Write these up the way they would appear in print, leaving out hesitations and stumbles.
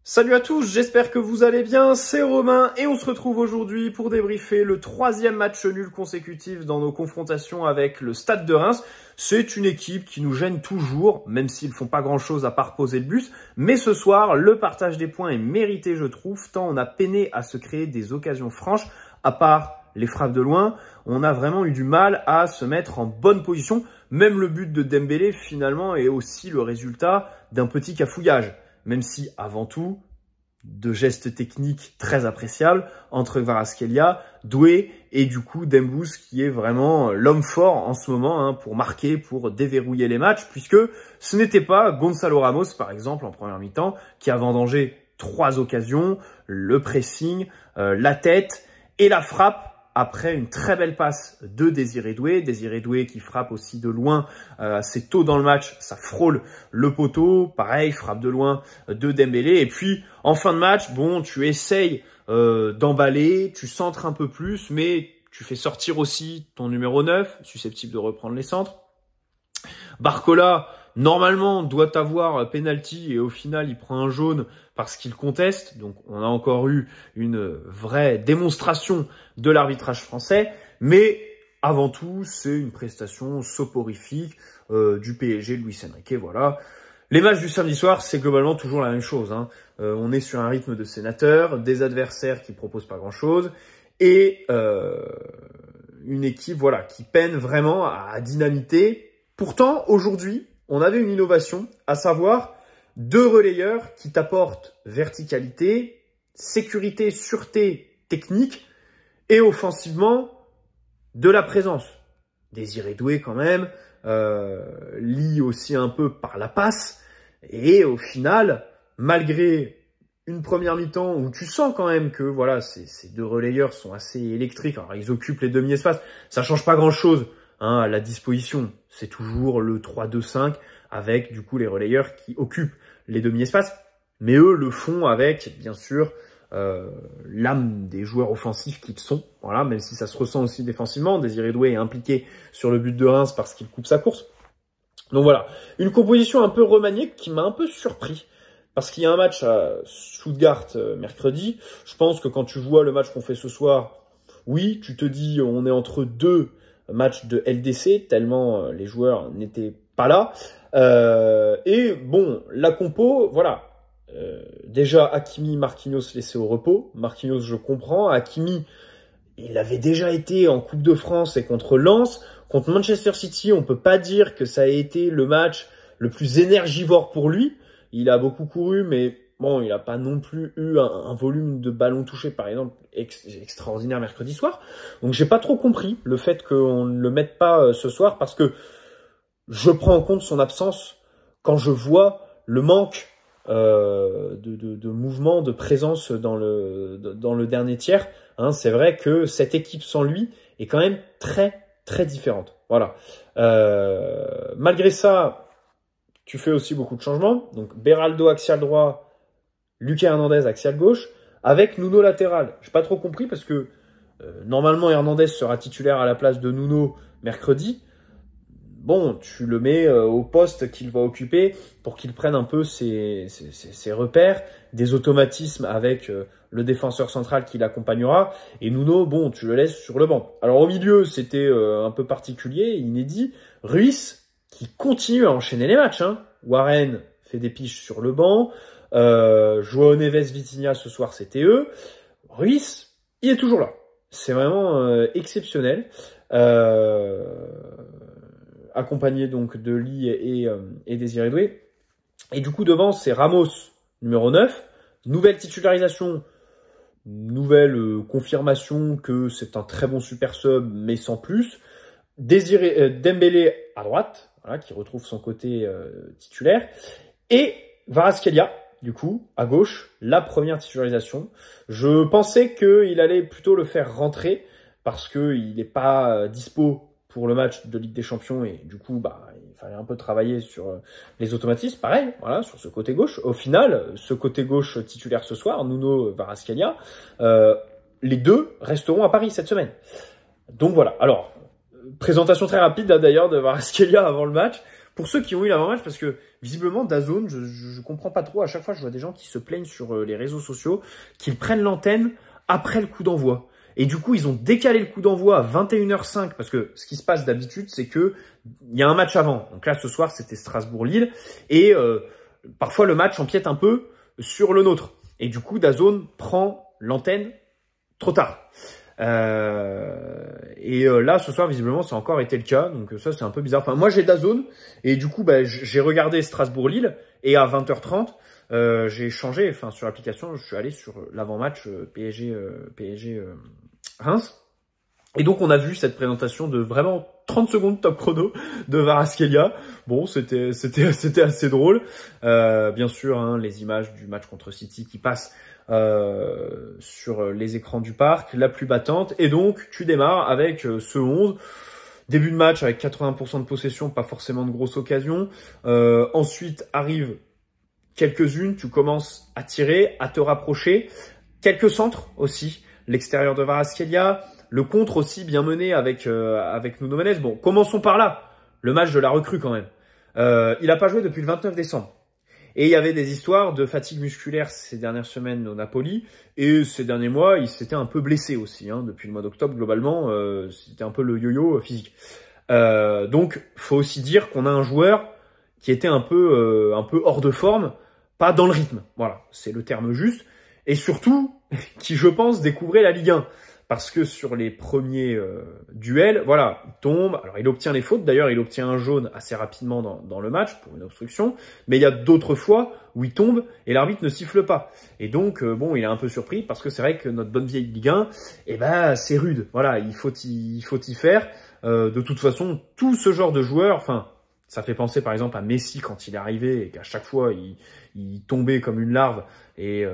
Salut à tous, j'espère que vous allez bien, c'est Romain et on se retrouve aujourd'hui pour débriefer le 3e match nul consécutif dans nos confrontations avec le Stade de Reims. C'est une équipe qui nous gêne toujours, même s'ils font pas grand chose à part poser le bus. Mais ce soir, le partage des points est mérité je trouve, tant on a peiné à se créer des occasions franches, à part les frappes de loin. On a vraiment eu du mal à se mettre en bonne position. Même le but de Dembélé finalement est aussi le résultat d'un petit cafouillage. Même si, avant tout, de gestes techniques très appréciables entre Kvaratskhelia, Doué et du coup Dembouz qui est vraiment l'homme fort en ce moment pour marquer, pour déverrouiller les matchs, puisque ce n'était pas Gonzalo Ramos, par exemple, en première mi-temps, qui a vendangé 3 occasions, le pressing, la tête et la frappe, après une très belle passe de Désiré Doué. Désiré Doué qui frappe aussi de loin assez tôt dans le match, ça frôle le poteau. Pareil, frappe de loin de Dembélé. Et puis, en fin de match, bon, tu essayes d'emballer, tu centres un peu plus, mais tu fais sortir aussi ton numéro 9, susceptible de reprendre les centres. Barcola, normalement, doit avoir penalty et au final, il prend un jaune parce qu'il conteste. Donc, on a encore eu une vraie démonstration de l'arbitrage français. Mais avant tout, c'est une prestation soporifique du PSG, Luis Enrique. Voilà. Les matchs du samedi soir, c'est globalement toujours la même chose. On est sur un rythme de sénateur, des adversaires qui proposent pas grand-chose et une équipe voilà qui peine vraiment à dynamiter. Pourtant, aujourd'hui, on avait une innovation, à savoir 2 relayeurs qui t'apportent verticalité, sécurité, sûreté technique et offensivement de la présence. Désiré Doué quand même, lie aussi un peu par la passe et au final, malgré une première mi-temps où tu sens quand même que voilà ces 2 relayeurs sont assez électriques, alors ils occupent les demi-espaces, ça change pas grand-chose. À la disposition, c'est toujours le 3-2-5 avec du coup les relayeurs qui occupent les demi-espaces. Mais eux le font avec, bien sûr, l'âme des joueurs offensifs qu'ils sont. Voilà, même si ça se ressent aussi défensivement. Désiré Doué est impliqué sur le but de Reims parce qu'il coupe sa course. Donc voilà, une composition un peu remaniée qui m'a un peu surpris. Parce qu'il y a un match à Stuttgart mercredi. Je pense que quand tu vois le match qu'on fait ce soir, oui, tu te dis on est entre 2 match de LDC, tellement les joueurs n'étaient pas là. Et bon, la compo, voilà. Déjà, Hakimi, Marquinhos laissé au repos. Marquinhos, je comprends. Hakimi, il avait déjà été en Coupe de France et contre Lens. Contre Manchester City, on peut pas dire que ça a été le match le plus énergivore pour lui. Il a beaucoup couru, mais bon, il n'a pas non plus eu un volume de ballons touchés, par exemple, extraordinaire mercredi soir. Donc, j'ai pas trop compris le fait qu'on ne le mette pas ce soir parce que je prends en compte son absence quand je vois le manque de mouvement, de présence dans le dernier tiers. C'est vrai que cette équipe sans lui est quand même très, très différente. Voilà. Malgré ça, tu fais aussi beaucoup de changements. Donc, Beraldo axial droit, Lucas Hernandez axial gauche, avec Nuno latéral. J'ai pas trop compris parce que normalement Hernandez sera titulaire à la place de Nuno mercredi. Bon, tu le mets au poste qu'il va occuper pour qu'il prenne un peu ses repères, des automatismes avec le défenseur central qui l'accompagnera. Et Nuno, bon, tu le laisses sur le banc. Alors au milieu, c'était un peu particulier, inédit. Ruiz qui continue à enchaîner les matchs. Warren fait des piches sur le banc. João Neves, Vitinha, ce soir, c'était eux. Ruiz, il est toujours là. C'est vraiment exceptionnel. Accompagné donc de Lee et Désiré Doué. Et du coup, devant, c'est Ramos, numéro 9. Nouvelle titularisation, nouvelle confirmation que c'est un très bon super sub, mais sans plus. Dembélé à droite, voilà, qui retrouve son côté titulaire. Et Kvaratskhelia, du coup, à gauche, la première titularisation. Je pensais qu'il allait plutôt le faire rentrer parce qu'il n'est pas dispo pour le match de Ligue des Champions et du coup, il fallait un peu travailler sur les automatismes. Pareil, voilà, sur ce côté gauche. Au final, ce côté gauche titulaire ce soir, Nuno, Kvaratskhelia, les 2 resteront à Paris cette semaine. Donc voilà. Alors, présentation très rapide d'ailleurs de Kvaratskhelia avant le match pour ceux qui ont eu l'avant-match, parce que visiblement DAZN, je comprends pas trop, à chaque fois je vois des gens qui se plaignent sur les réseaux sociaux, qu'ils prennent l'antenne après le coup d'envoi. Et du coup, ils ont décalé le coup d'envoi à 21h05, parce que ce qui se passe d'habitude, c'est que il y a un match avant. Donc là, ce soir, c'était Strasbourg-Lille, et parfois le match empiète un peu sur le nôtre. Et du coup, DAZN prend l'antenne trop tard. Là, ce soir, visiblement, ça a encore été le cas. Donc ça, c'est un peu bizarre. Enfin, moi, j'ai DAZN, et du coup, j'ai regardé Strasbourg-Lille, et à 20h30, j'ai changé, enfin, sur l'application, je suis allé sur l'avant-match PSG-Reims. Et donc, on a vu cette présentation de vraiment 30 secondes top chrono de Kvaratskhelia. Bon, c'était assez drôle. Bien sûr, hein, les images du match contre City qui passent sur les écrans du parc, la pluie battante. Et donc, tu démarres avec ce 11. Début de match avec 80% de possession, pas forcément de grosses occasions. Ensuite, arrivent quelques-unes, tu commences à tirer, à te rapprocher. Quelques centres aussi, l'extérieur de Kvaratskhelia. Le contre aussi bien mené avec Nuno Mendes. Bon, commençons par là. Le match de la recrue quand même. Il n'a pas joué depuis le 29 décembre. Et il y avait des histoires de fatigue musculaire ces dernières semaines au Napoli. Et ces derniers mois, il s'était un peu blessé aussi. Hein, depuis le mois d'octobre, globalement, c'était un peu le yo-yo physique. Donc, faut aussi dire qu'on a un joueur qui était un peu hors de forme, pas dans le rythme. Voilà, c'est le terme juste. Et surtout, qui, je pense, découvrait la Ligue 1. Parce que sur les premiers duels, voilà, il tombe. Alors, il obtient les fautes. D'ailleurs, il obtient un jaune assez rapidement dans le match pour une obstruction. Mais il y a d'autres fois où il tombe et l'arbitre ne siffle pas. Et donc, bon, il est un peu surpris parce que c'est vrai que notre bonne vieille Ligue 1, eh ben, c'est rude. Voilà, il faut y faire. De toute façon, tout ce genre de joueurs, enfin, ça fait penser par exemple à Messi quand il est arrivé et qu'à chaque fois, il tombait comme une larve et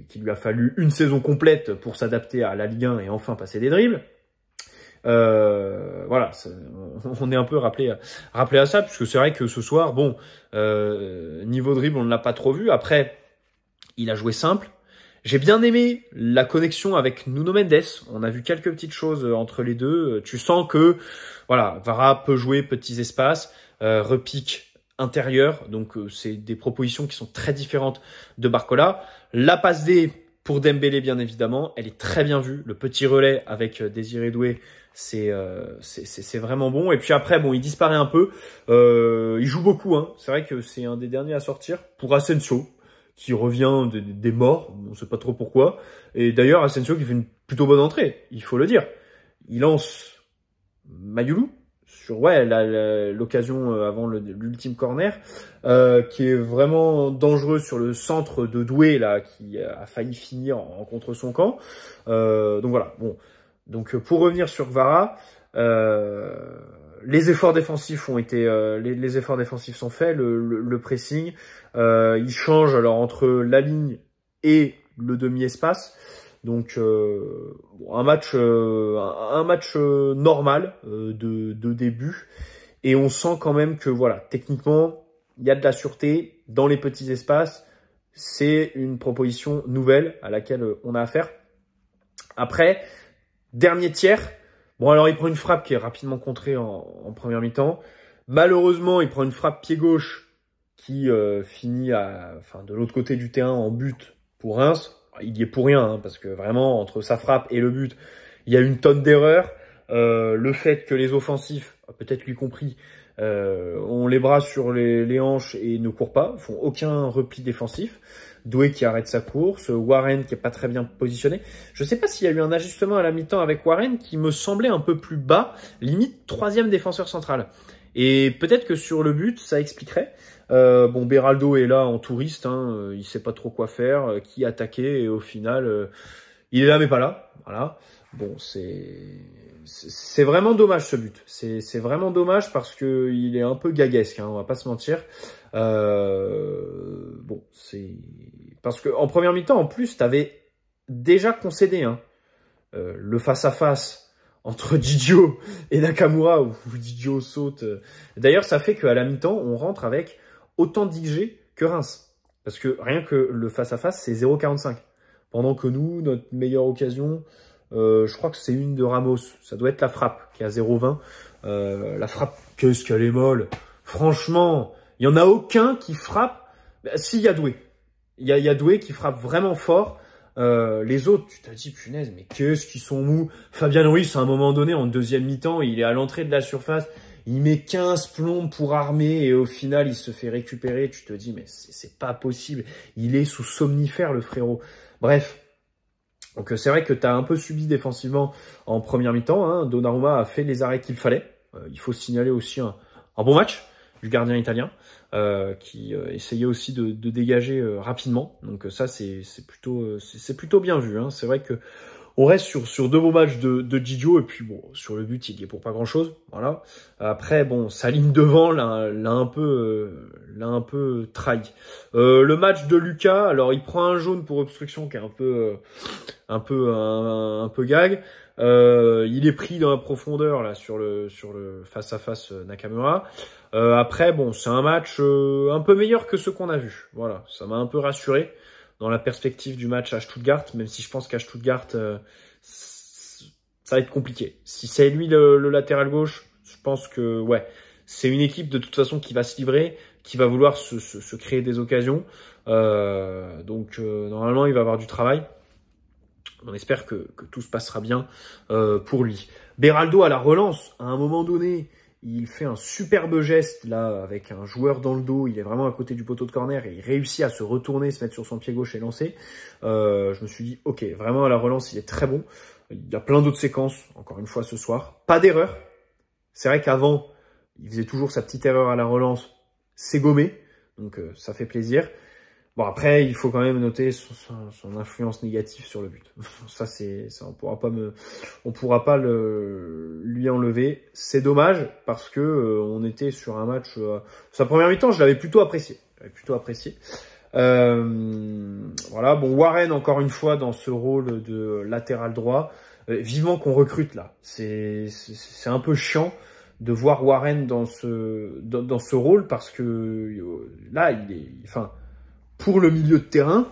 qu'il lui a fallu une saison complète pour s'adapter à la Ligue 1 et enfin passer des dribbles. Voilà, on est un peu rappelé à ça, puisque c'est vrai que ce soir, bon, niveau dribble, on ne l'a pas trop vu. Après, il a joué simple. J'ai bien aimé la connexion avec Nuno Mendes. On a vu quelques petites choses entre les deux. Tu sens que, voilà, Vara peut jouer petits espaces, repique intérieur. Donc, c'est des propositions qui sont très différentes de Barcola. La passe D pour Dembélé, bien évidemment, elle est très bien vue. Le petit relais avec Désiré Doué, c'est vraiment bon. Et puis après, bon, il disparaît un peu. Il joue beaucoup, hein. C'est vrai que c'est un des derniers à sortir pour Asensio, qui revient des morts, on ne sait pas trop pourquoi. Et d'ailleurs, Asensio qui fait une plutôt bonne entrée, il faut le dire. Il lance Mayulu sur l'occasion avant l'ultime corner, qui est vraiment dangereux sur le centre de Doué, là, qui a failli finir en contre son camp. Donc voilà, bon. Donc pour revenir sur Vara, les efforts défensifs ont été, les efforts défensifs sont faits, le pressing, il change alors entre la ligne et le demi-espace. Donc un match normal de début, et on sent quand même que voilà, techniquement, il y a de la sûreté dans les petits espaces. C'est une proposition nouvelle à laquelle on a affaire. Après, dernier tiers. Bon, alors il prend une frappe qui est rapidement contrée en première mi-temps. Malheureusement, il prend une frappe pied gauche qui finit de l'autre côté du terrain en but pour Reims. Il y est pour rien, hein, parce que vraiment, entre sa frappe et le but, il y a une tonne d'erreurs. Le fait que les offensifs, peut-être lui compris, ont les bras sur les hanches et ne courent pas, font aucun repli défensif. Doué qui arrête sa course, Warren qui est pas très bien positionné. Je sais pas s'il y a eu un ajustement à la mi-temps avec Warren qui me semblait un peu plus bas, limite 3e défenseur central. Et peut-être que sur le but, ça expliquerait. Bon, Beraldo est là en touriste, hein, il sait pas trop quoi faire, qui attaquer, et au final, il est là mais pas là. Voilà. Bon, c'est vraiment dommage ce but. C'est vraiment dommage parce que il est un peu gaguesque, hein, on va pas se mentir. Bon, c'est parce que en première mi-temps, en plus, t'avais déjà concédé, hein, le face-à-face entre Didio et Nakamura, où Didio saute. D'ailleurs, ça fait qu'à la mi-temps, on rentre avec autant d'XG que Reims. Parce que rien que le face-à-face, c'est 0,45. Pendant que nous, notre meilleure occasion, je crois que c'est une de Ramos. Ça doit être la frappe, qui est à 0,20. La frappe, qu'est-ce qu'elle est molle. franchement, il y en a aucun qui frappe. Si, il y a Doué. Il y a Doué qui frappe vraiment fort. Les autres, tu t'as dit, punaise, mais qu'est-ce qu'ils sont mous. Fabien Ruiz, à un moment donné, en deuxième mi-temps, il est à l'entrée de la surface. Il met 15 plombs pour armer et au final, il se fait récupérer. Tu te dis, mais c'est pas possible. Il est sous somnifère, le frérot. Bref. Donc c'est vrai que tu as un peu subi défensivement en première mi-temps. Hein. Donnarumma a fait les arrêts qu'il fallait. Il faut signaler aussi un bon match du gardien italien qui essayait aussi de dégager rapidement. Donc ça c'est plutôt bien vu. Hein. C'est vrai que on reste sur deux beaux matchs de Gigio et puis bon sur le but il y est pour pas grand chose. Voilà. Après bon sa ligne devant l'a un peu trahi. Le match de Lucas, alors il prend un jaune pour obstruction qui est un peu gag. Il est pris dans la profondeur là sur le face à face Nakamura. Après bon c'est un match un peu meilleur que ce qu'on a vu. Voilà, ça m'a un peu rassuré dans la perspective du match à Stuttgart, même si je pense qu'à Stuttgart ça va être compliqué. Si c'est lui le latéral gauche, je pense que ouais, c'est une équipe de toute façon qui va se livrer, qui va vouloir se créer des occasions. Donc normalement il va avoir du travail. On espère que tout se passera bien pour lui. Beraldo à la relance, à un moment donné, il fait un superbe geste là avec un joueur dans le dos. Il est vraiment à côté du poteau de corner et il réussit à se retourner, se mettre sur son pied gauche et lancer. Je me suis dit, ok, vraiment à la relance, il est très bon. Il y a plein d'autres séquences, encore une fois ce soir. Pas d'erreur. C'est vrai qu'avant, il faisait toujours sa petite erreur à la relance. C'est gommé, donc ça fait plaisir. Bon après, il faut quand même noter son influence négative sur le but. Ça on pourra pas lui enlever. C'est dommage parce que on était sur un match. Sa première mi-temps, je l'avais plutôt apprécié. Voilà. Bon, Warren encore une fois dans ce rôle de latéral droit. Vivement qu'on recrute là. C'est un peu chiant de voir Warren dans ce rôle parce que là, pour le milieu de terrain,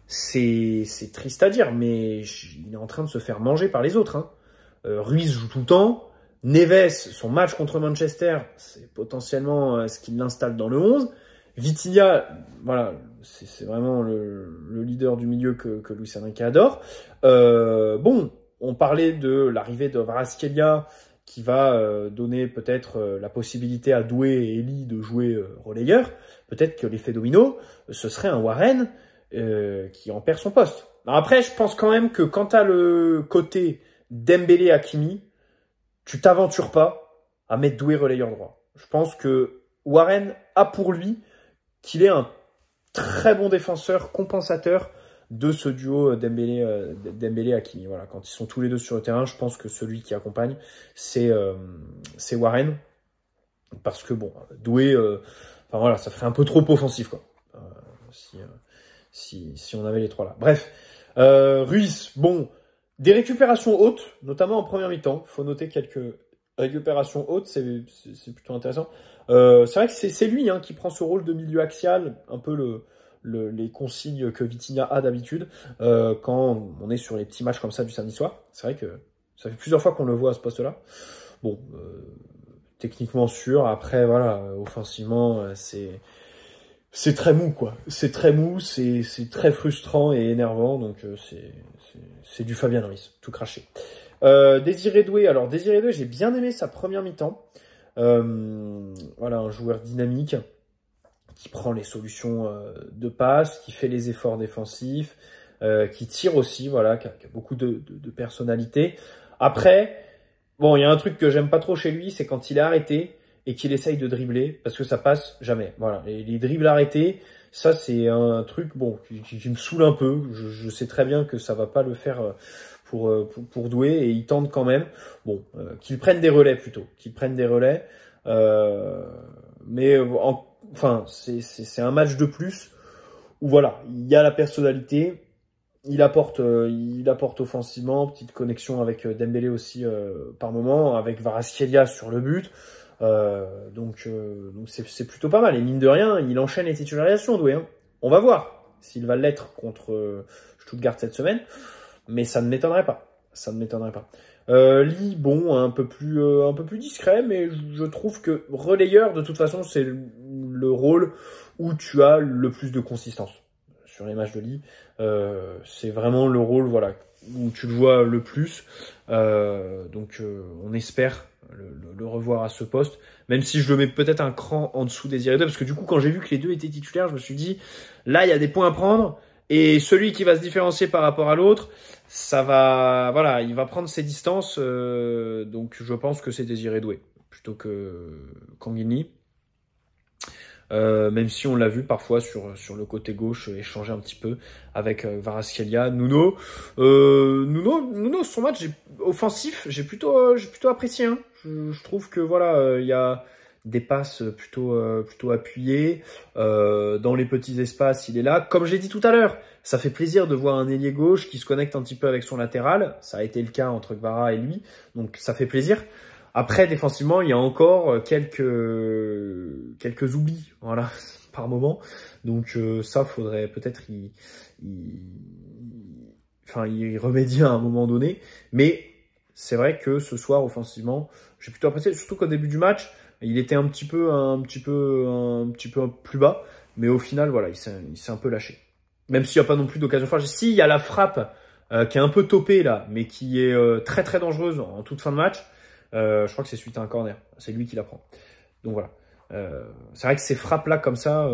c'est triste à dire, mais il est en train de se faire manger par les autres. Hein. Ruiz joue tout le temps. Neves, son match contre Manchester, c'est potentiellement ce qui l'installe dans le 11. Vitinha, voilà, c'est vraiment le leader du milieu que Luis Enrique adore. Bon, on parlait de l'arrivée de Kvaratskhelia qui va donner peut-être la possibilité à Doué et Elie de jouer relayeur. Peut-être que l'effet domino, ce serait un Warren qui en perd son poste. Alors après, je pense quand même que quand tu as le côté Dembélé-Hakimi, tu t'aventures pas à mettre Doué relayeur droit. Je pense que Warren a pour lui qu'il est un très bon défenseur compensateur de ce duo Dembélé-Hakimi. Voilà, quand ils sont tous les deux sur le terrain, je pense que celui qui accompagne, c'est Warren. Parce que bon, Doué, enfin voilà, ça ferait un peu trop offensif, quoi. Si on avait les trois là. Bref, Ruiz, bon, des récupérations hautes, notamment en première mi-temps. Faut noter quelques récupérations hautes, c'est plutôt intéressant. C'est vrai que c'est lui hein, qui prend ce rôle de milieu axial, un peu les consignes que Vitinha a d'habitude quand on est sur les petits matchs comme ça du samedi soir. C'est vrai que ça fait plusieurs fois qu'on le voit à ce poste-là. Bon, techniquement sûr. Après, voilà, offensivement, c'est très mou, quoi. C'est très mou, c'est très frustrant et énervant. Donc, c'est du Fabien Ruiz, tout craché. Désiré Doué. Alors, Désiré Doué, j'ai bien aimé sa première mi-temps. Voilà, un joueur dynamique qui prend les solutions de passe, qui fait les efforts défensifs, qui tire aussi, voilà, qui a beaucoup de personnalité. Après, bon, il y a un truc que j'aime pas trop chez lui, c'est quand il est arrêté et qu'il essaye de dribbler, parce que ça passe jamais. Voilà, et les dribbles arrêtés, ça c'est un truc bon qui me saoule un peu. Je sais très bien que ça va pas le faire pour Doué et il tente quand même. Bon, qu'il prenne des relais plutôt, qu'il prenne des relais. Mais enfin, c'est un match de plus où voilà, il y a la personnalité. Il apporte offensivement, petite connexion avec Dembélé aussi par moment, avec Kvaratskhelia sur le but. Donc c'est plutôt pas mal. Et mine de rien, il enchaîne les titularisations, Doué. Hein. On va voir s'il va l'être contre Stuttgart cette semaine, mais ça ne m'étonnerait pas. Ça ne m'étonnerait pas. Lee, bon, un peu plus discret, mais je trouve que relayeur, de toute façon, c'est le rôle où tu as le plus de consistance. Sur les matchs de Lee, c'est vraiment le rôle, voilà, où tu le vois le plus. Donc, on espère le revoir à ce poste, même si je le mets peut-être un cran en dessous des Désiré Doué, parce que du coup, quand j'ai vu que les deux étaient titulaires, je me suis dit, là, il y a des points à prendre, et celui qui va se différencier par rapport à l'autre, ça va, voilà, il va prendre ses distances, donc je pense que c'est Désiré Doué, plutôt que Kanghini. Même si on l'a vu parfois sur le côté gauche échanger un petit peu avec Kvaratskhelia, Nuno. Nuno, son match offensif, j'ai plutôt apprécié. Hein. Je trouve que voilà, il y a des passes plutôt appuyées. Dans les petits espaces, il est là. Comme j'ai dit tout à l'heure, ça fait plaisir de voir un ailier gauche qui se connecte un petit peu avec son latéral. Ça a été le cas entre Kvara et lui, donc ça fait plaisir. Après, défensivement, il y a encore quelques oublis, voilà, par moment. Donc ça, faudrait peut-être y remédier à un moment donné. Mais c'est vrai que ce soir, offensivement, j'ai plutôt apprécié. Surtout qu'au début du match, il était un petit peu plus bas. Mais au final, voilà, il s'est un peu lâché. Même s'il n'y a pas non plus d'occasion franche. Si, il y a la frappe qui est un peu topée là, mais qui est très très dangereuse en toute fin de match. Je crois que c'est suite à un corner. C'est lui qui la prend. Donc voilà. C'est vrai que ces frappes-là, comme ça,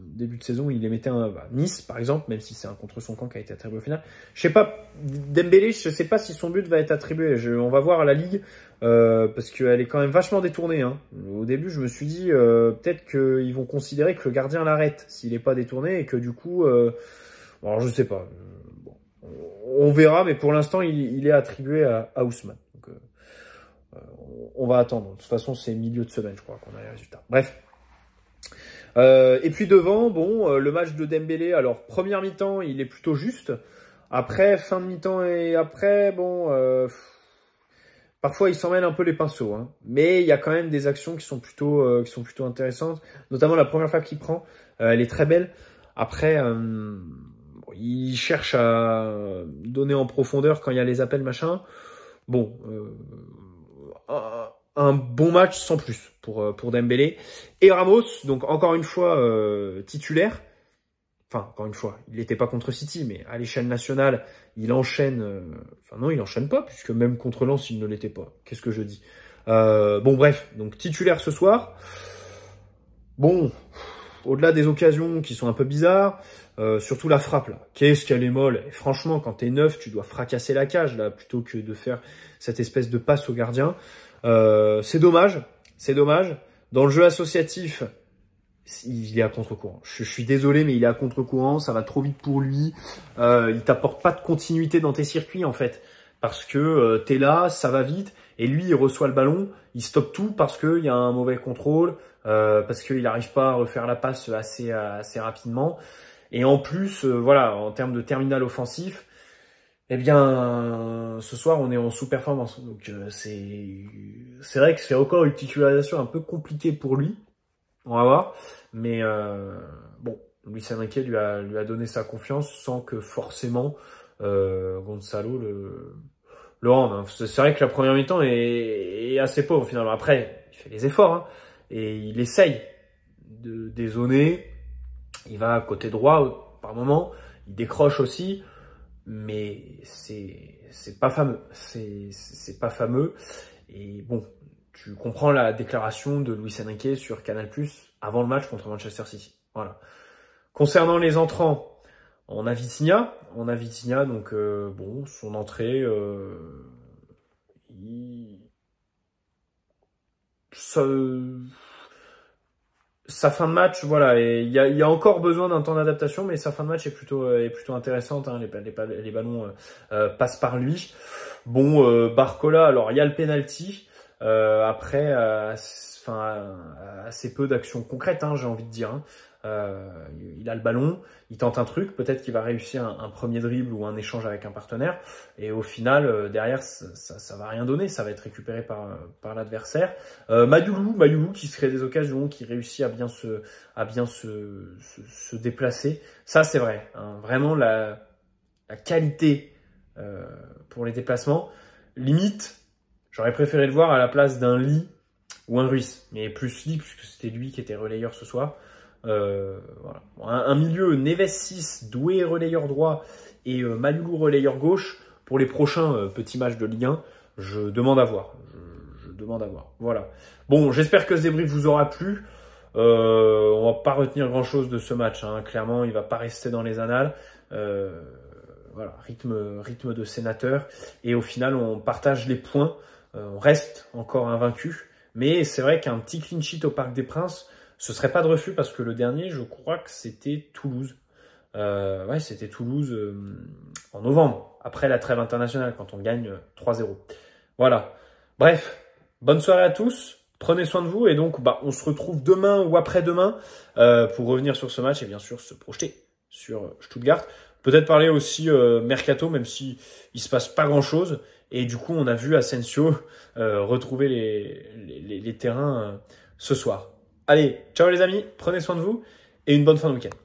début de saison, il les mettait Nice, par exemple, même si c'est un contre son camp qui a été attribué au final. Je sais pas, Dembélé, je sais pas si son but va être attribué. On va voir à la Ligue, parce qu'elle est quand même vachement détournée. Hein. Au début, je me suis dit, peut-être qu'ils vont considérer que le gardien l'arrête s'il n'est pas détourné et que du coup... alors, je sais pas. Bon, on verra, mais pour l'instant, il est attribué à Ousmane. Donc, on va attendre. De toute façon, c'est milieu de semaine, je crois, qu'on a les résultats. Bref. Et puis devant, bon, le match de Dembélé, alors première mi-temps, il est plutôt juste. Après, fin de mi-temps et après, bon, parfois il s'en mêle un peu les pinceaux. Hein. Mais il y a quand même des actions qui sont plutôt intéressantes. Notamment la première fois qu'il prend, elle est très belle. Après, il cherche à donner en profondeur quand il y a les appels, machin. Bon, un bon match sans plus pour Dembélé. Et Ramos, donc encore une fois titulaire. Enfin, encore une fois, il n'était pas contre City, mais à l'échelle nationale, il enchaîne... Enfin non, il enchaîne pas, puisque même contre Lens, il ne l'était pas. Qu'est-ce que je dis bon, bref, donc titulaire ce soir. Bon, au-delà des occasions qui sont un peu bizarres, surtout la frappe, là. Qu'est-ce qu'elle est molle. Et franchement, quand t'es neuf, tu dois fracasser la cage, là, plutôt que de faire cette espèce de passe au gardien. C'est dommage, c'est dommage. Dans le jeu associatif, il est à contre-courant. Je suis désolé, mais il est à contre-courant, ça va trop vite pour lui. Il t'apporte pas de continuité dans tes circuits, en fait. Parce que t'es là, ça va vite, et lui, il reçoit le ballon, il stoppe tout parce qu'il y a un mauvais contrôle, parce qu'il n'arrive pas à refaire la passe assez rapidement. Et en plus, voilà, en termes de terminal offensif, eh bien, ce soir, on est en sous-performance. Donc, c'est vrai que c'est encore une titularisation un peu compliquée pour lui. On va voir. Mais bon, Luis Enrique lui a donné sa confiance sans que forcément Gonzalo le rende. Hein. C'est vrai que la première mi-temps est assez pauvre finalement. Après, il fait les efforts hein, et il essaye de dézoner. Il va à côté droit par moment. Il décroche aussi. Mais c'est pas fameux. C'est pas fameux. Et bon, tu comprends la déclaration de Luis Enrique sur Canal+ avant le match contre Manchester City. Voilà. Concernant les entrants, on a Vitinha. Donc bon, son entrée, sa fin de match, voilà, il y a encore besoin d'un temps d'adaptation, mais sa fin de match est plutôt intéressante. Hein, les ballons passent par lui. Bon, Barcola, alors il y a le penalty. Après, assez peu d'actions concrètes, hein, j'ai envie de dire. Hein. Il a le ballon, il tente un truc, peut-être qu'il va réussir un premier dribble ou un échange avec un partenaire, et au final, derrière, ça va rien donner, ça va être récupéré par l'adversaire. Mayulu qui se crée des occasions, qui réussit à bien se déplacer. Ça, c'est vrai, hein, vraiment la qualité pour les déplacements. Limite, j'aurais préféré le voir à la place d'un Lee ou un Ruiz, mais plus Lee, puisque c'était lui qui était relayeur ce soir. Voilà. Un milieu, Neves 6, Doué relayeur droit et Malulu relayeur gauche pour les prochains petits matchs de Ligue 1, je demande à voir. Je demande à voir. Voilà. Bon, j'espère que ce débrief vous aura plu. On va pas retenir grand chose de ce match, hein. Clairement, il va pas rester dans les annales. Voilà, rythme de sénateur. Et au final, on partage les points. On reste encore invaincu. Mais c'est vrai qu'un petit clean sheet au Parc des Princes, ce serait pas de refus parce que le dernier, je crois que c'était Toulouse. Ouais, c'était Toulouse en novembre, après la trêve internationale, quand on gagne 3-0. Voilà. Bref, bonne soirée à tous. Prenez soin de vous et donc on se retrouve demain ou après-demain pour revenir sur ce match et bien sûr se projeter sur Stuttgart. Peut-être parler aussi Mercato, même si il se passe pas grand-chose. Et du coup, on a vu Asensio retrouver les terrains ce soir. Allez, ciao les amis, prenez soin de vous et une bonne fin de week-end.